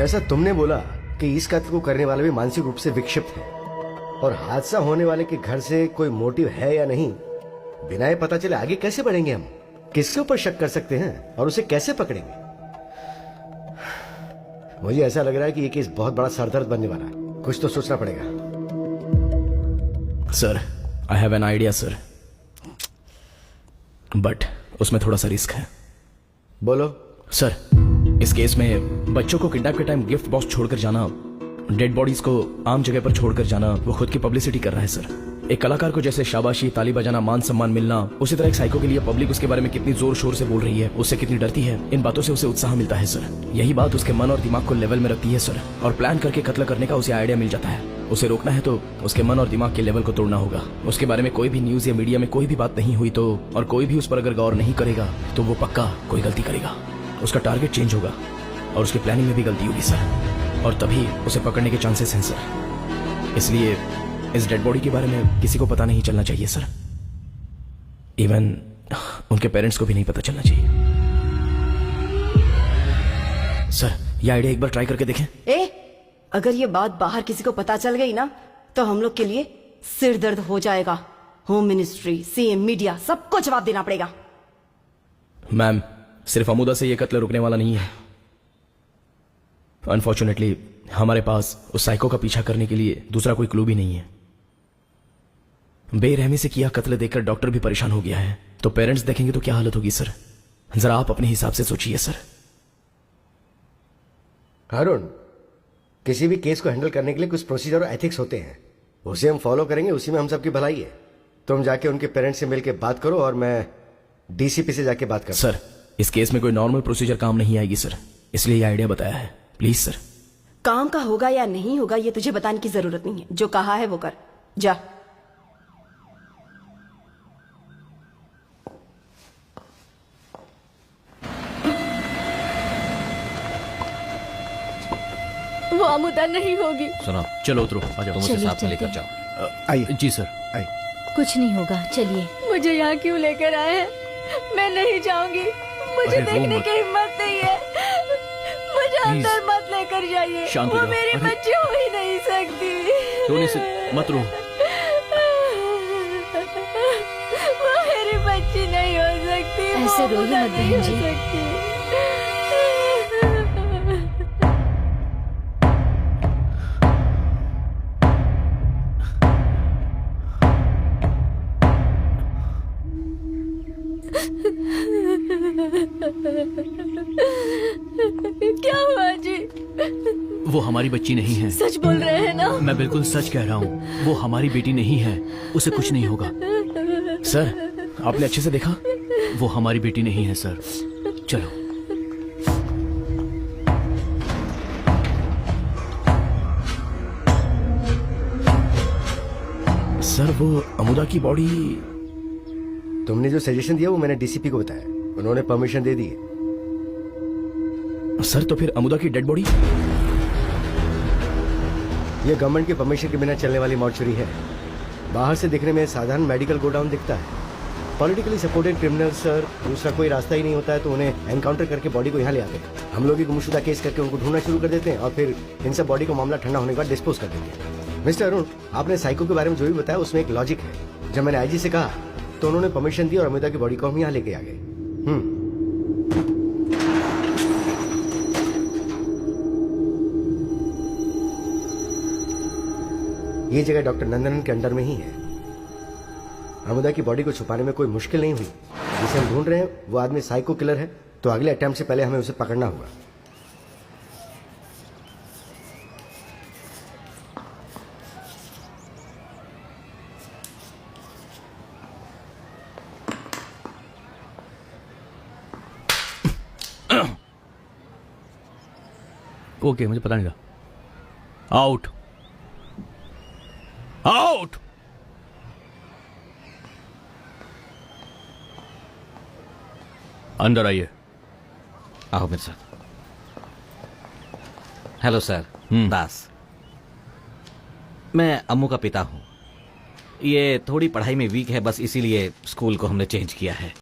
जैसा तुमने बोला कि इस कत्ल को करने वाला भी मानसिक रूप से विक्षिप्त है और हादसा होने वाले के घर से कोई मोटिव है या नहीं, बिना ये पता चले आगे कैसे बढ़ेंगे हम? किसके ऊपर शक कर सकते हैं और उसे कैसे पकड़ेंगे? मुझे ऐसा लग रहा है कि ये केस बहुत बड़ा सरदर्द बनने वाला है। कुछ तो सोचना पड़ेगा। Sir, I have an idea sir, but उसमें थोड़ा सा रिस्क है। बोलो। सर, इस केस में बच्चों को किडनैप के टाइम गिफ्ट बॉक्स छोड़कर जाना, डेड बॉडीज को आम जगह पर छोड़कर जाना, वो खुद की पब्लिसिटी कर रहा है सर। एक कलाकार को जैसे शाबाशी, ताली बजाना, मान सम्मान मिलना, उसी तरह एक साइको के लिए पब्लिक उसके बारे में कितनी जोर शोर से बोल रही है, उससे कितनी डरती है, इन बातों से उसे उत्साह मिलता है सर। यही बात उसके मन और दिमाग को लेवल में रखती है सर, और प्लान करके कत्ल करने का उसे आइडिया मिल जाता है। उसे रोकना है तो उसके मन और दिमाग के लेवल को तोड़ना होगा। उसके बारे में कोई भी न्यूज या मीडिया में कोई भी बात नहीं हुई तो, और कोई भी उस पर अगर गौर नहीं करेगा तो वो पक्का कोई गलती करेगा। उसका टारगेट चेंज होगा और उसकी प्लानिंग में भी गलती होगी सर, और तभी उसे पकड़ने के चांसेस हैं सर। इसलिए इस डेड बॉडी के बारे में किसी को पता नहीं चलना चाहिए सर, इवन उनके पेरेंट्स को भी नहीं पता चलना चाहिए। सर, यह आइडिया एक बार ट्राई करके देखें। अगर ये बात बाहर किसी को पता चल गई ना तो हम लोग के लिए सिर दर्द हो जाएगा। होम मिनिस्ट्री, सीएम, मीडिया, सबको जवाब देना पड़ेगा। मैम, सिर्फ अमुदा से यह कत्ल रुकने वाला नहीं है। अनफॉर्चुनेटली हमारे पास उस साइको का पीछा करने के लिए दूसरा कोई क्लू भी नहीं है। बेरहमी से किया कत्ल देखकर डॉक्टर भी परेशान हो गया है, तो पेरेंट्स देखेंगे तो क्या हालत होगी सर? जरा आप अपने हिसाब से सोचिए सर। अरुण, किसी भी केस को हैंडल करने के लिए कुछ प्रोसीजर और एथिक्स होते हैं, उसे हम फॉलो करेंगे, उसी में हम सबकी भलाई है। तुम जाके उनके पेरेंट्स से मिलकर बात करो और मैं डीसीपी से जाके बात करूं। सर, इस केस में कोई नॉर्मल प्रोसीजर काम नहीं आएगी सर, इसलिए यह आइडिया बताया है। Please sir. काम का होगा या नहीं होगा ये तुझे बताने की जरूरत नहीं है, जो कहा है वो कर, जा। वो अमुदा नहीं होगी। सुनो, चलो उतरो, आ जाओ, मुझे साथ में लेकर जाओ। आइए। जी सर। आइए। कुछ नहीं होगा, चलिए। मुझे यहाँ क्यों लेकर आए हैं? मैं नहीं जाऊंगी, मुझे देखने की हिम्मत नहीं है। मुझे अंदर मत लेकर जाइए, वो मेरी बच्ची हो ही नहीं सकती। रोने से मत रो। वो मेरी बच्ची नहीं हो सकती। ऐसे रोइए मत बहन जी। क्या हुआ जी? वो हमारी बच्ची नहीं है। सच बोल रहे हैं ना? मैं बिल्कुल सच कह रहा हूँ, वो हमारी बेटी नहीं है, उसे कुछ नहीं होगा। सर, आपने अच्छे से देखा? वो हमारी बेटी नहीं है सर। चलो। सर, वो अमुदा की बॉडी। तुमने जो सजेशन दिया वो मैंने डीसीपी को बताया, उन्होंने परमिशन दे दी। सर, तो फिर अमुदा की डेड बॉडी? ये गवर्नमेंट की परमिशन के बिना चलने वाली मॉर्चरी है। बाहर से देखने में साधारण मेडिकल गोडाउन दिखता है। पॉलिटिकली सपोर्टेड क्रिमिनल सर, दूसरा कोई रास्ता ही नहीं होता है तो उन्हें एनकाउंटर करके बॉडी को यहाँ ले आते हैं। हम लोग गुमशुदा केस करके उनको ढूंढना शुरू कर देते हैं और फिर इनसे बॉडी को मामला ठंडा होने के बाद डिस्पोज कर देते हैं। मिस्टर अरुण, आपने साइको के बारे में जो भी बताया उसमें एक लॉजिक है। जब मैंने आईजी से कहा तो उन्होंने परमिशन दी और अमिता की बॉडी को हम यहाँ लेके आ गए। ये जगह डॉक्टर नंदनन के अंडर में ही है। अमुदा की बॉडी को छुपाने में कोई मुश्किल नहीं हुई। जिसे हम ढूंढ रहे हैं वो आदमी साइको किलर है, तो अगले अटेम्प्ट से पहले हमें उसे पकड़ना होगा। ओके, मुझे पता नहीं था। Out, out. अंदर आइए। आओ मेरे साथ। हेलो सर, दास। मैं अम्मू का पिता हूँ। ये थोड़ी पढ़ाई में वीक है, बस इसीलिए स्कूल को हमने चेंज किया है।